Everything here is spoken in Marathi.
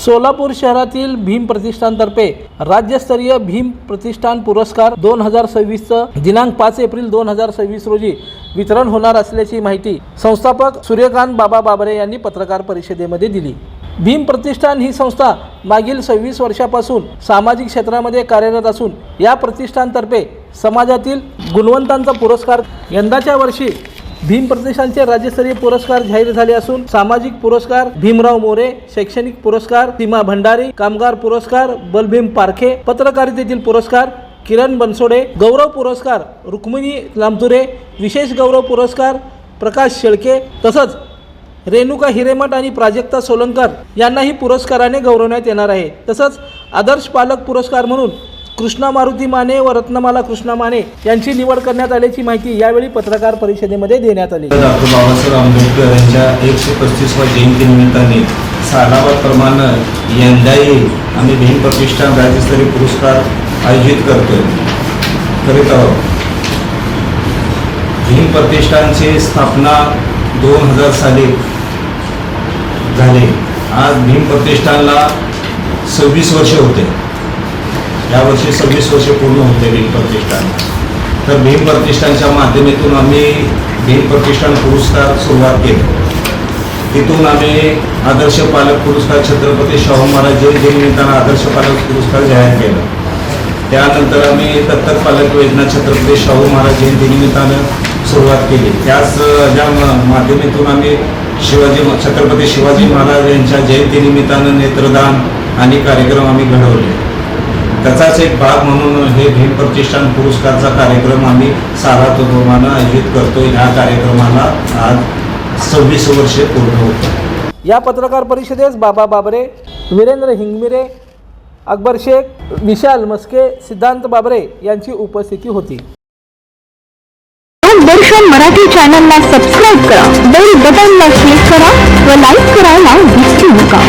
सोलापूर शहरातील भीम प्रतिष्ठानतर्फे राज्यस्तरीय भीम प्रतिष्ठान पुरस्कार 2026 दिनांक 5 एप्रिल 2026 रोजी वितरण होणार असल्याची माहिती संस्थापक सूर्यकांत बाबा बाबरे यांनी पत्रकार परिषदेमध्ये दिली। भीम प्रतिष्ठान ही संस्था मागील 26 वर्षापासून सामाजिक क्षेत्रामध्ये कार्यरत असून या प्रतिष्ठानतर्फे समाजातील गुणवंतांचा पुरस्कार यंदाच्या वर्षी भीम प्रतिष्ठानचे राज्यस्तरीय पुरस्कार जाहीर झाले असून सामाजिक पुरस्कार भीमराव मोरे, शैक्षणिक पुरस्कार सीमा भंडारी, कामगार पुरस्कार बलभीम पारखे, पत्रकारितेतील पुरस्कार किरण बनसोडे, गौरव पुरस्कार रुक्मिणी लामतुरे, विशेष गौरव पुरस्कार प्रकाश शेळके तसंच रेणुका हिरेमठ आणि प्राजक्ता सोलंकर यांनाही पुरस्काराने गौरवण्यात येणार आहे। तसंच आदर्श पालक पुरस्कार म्हणून कृष्णा मारुती माने व रत्नमाला कृष्णा माने यांची निवड करण्यात आल्याची माहिती यावेळी पत्रकार परिषदेमध्ये देण्यात आली। डॉक्टर बाबासाहेब आंबेडकर यांच्या 135व्या जयंतीनिमित्ताने सालाबादप्रमाणे यंदाही आम्ही भीम प्रतिष्ठान राज्यस्तरीय पुरस्कार आयोजित करतोय करीत आहोत। भीम प्रतिष्ठानची स्थापना 2000 साली झाली। आज भीम प्रतिष्ठानला 26 वर्ष होते। यावर्षी 26 वर्षे पूर्ण होते भीम प्रतिष्ठान। तर भीम प्रतिष्ठानच्या माध्यमातून आम्ही भीम प्रतिष्ठान पुरस्कार सुरुवात केली। तिथून आम्ही आदर्श पालक पुरस्कार छत्रपती शाहू महाराज जयंतीनिमित्तानं आदर्श पालक पुरस्कार जाहीर केला। त्यानंतर आम्ही दत्तक पालक योजना छत्रपती शाहू महाराज जयंतीनिमित्तानं सुरुवात केली। त्याच ज्या माध्यमातून आम्ही छत्रपती शिवाजी महाराज यांच्या जयंतीनिमित्तानं नेत्रदान आणि कार्यक्रम आम्ही घडवले। त्याचाच एक भाग म्हणून हे भीम प्रतिष्ठान पुरस्कारचा कार्यक्रम आम्ही सालाबादप्रमाणे आयोजित करतो। या कार्यक्रमाला आज 26 वर्षे पूर्ण होतात। या पत्रकार परिषदेस बाबा बाबरे, वीरेंद्र हिंगमिरे, अकबर शेख, विशाल मस्के, सिद्धांत बाबरे यांची उपस्थिती होती। दर्शन मराठी चॅनलला सबस्क्राइब करा, बेल बटनला क्लिक करा व लाईक करायला विसरू नका।